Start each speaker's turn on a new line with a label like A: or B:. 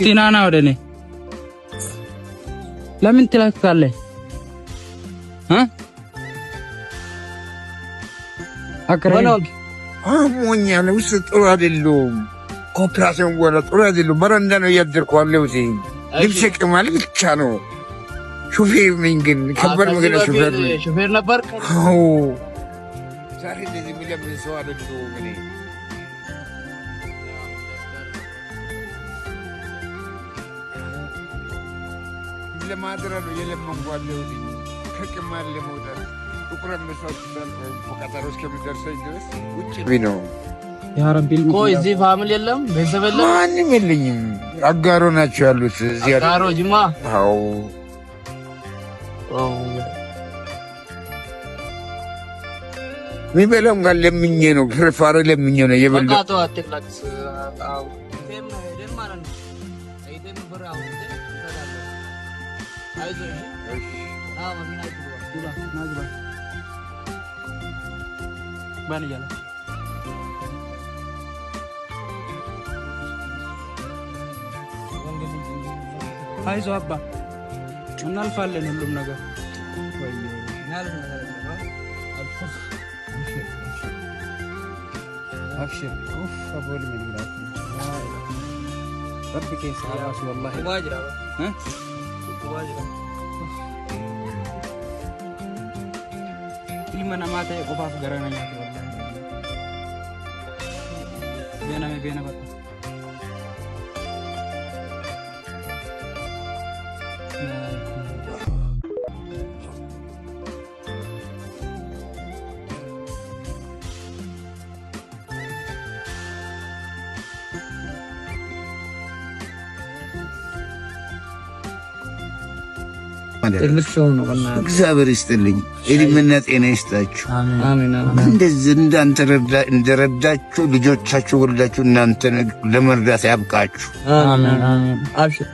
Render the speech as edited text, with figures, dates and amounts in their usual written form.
A: እስቲናና ወደኔ ለምን ትላካለህ? አከራይ
B: አሞኛል። ውስጥ ጥሩ አይደለም። ኮፕራሲዮን ወራ ጥሩ አይደለም። በረንዳ ነው እያደርኩ ያለሁት። ልብስ ቅማል ብቻ ነው። ሹፌር ነኝ ግን ከበር መገለ ሹፌር ነበር። አዎ ዛሬ እንደዚህ የሚለምን ሰው አይደለሁም እኔ። ለማድረግ ነው የለመንኩ ያለሁት ከቅማል ለመውጣት ጥቁር አንበሳዎች በቀጠሮ እስከሚደርሰኝ ድረስ ውጭ ነው።
A: ያ ረቢ
C: ቆይ እዚህ ፋሚሊ የለም ቤተሰብ የለም
B: ማንም የለኝም። አጋሮ ናቸው ያሉት እዚህ
C: አጋሮ ጅማ።
B: አዎ ሚበላም ጋር ለምኜ ነው ፍርፋሪ ለምኜ ነው የበላው።
C: በቃ አትክላክስ አው ቴም ነው ሄደን ማለት ነው። አይደም ብራው አይዞህ እሺ አዎ ማሚና ይግባ ናግባ ባን ይያላ አይዞ አባ እናልፋለን ሁሉም ነገር
A: أبشر أوف أبو لي من ربك يسعى راسي والله
C: واجرة
A: ها
C: واجرة
A: لما أنا ما تيجي قفاف قرانا ياكل والله بينا بطل
C: ትልቅ ሰው ነው።
B: እግዚአብሔር ይስጥልኝ፣ እድሜና ጤና ይስጣችሁ።
C: አሜን።
B: እንደዚህ እንዳንተ እንደረዳችሁ ልጆቻችሁ ወልዳችሁ እናንተ ለመርዳት ያብቃችሁ።
C: አሜን። አብሽር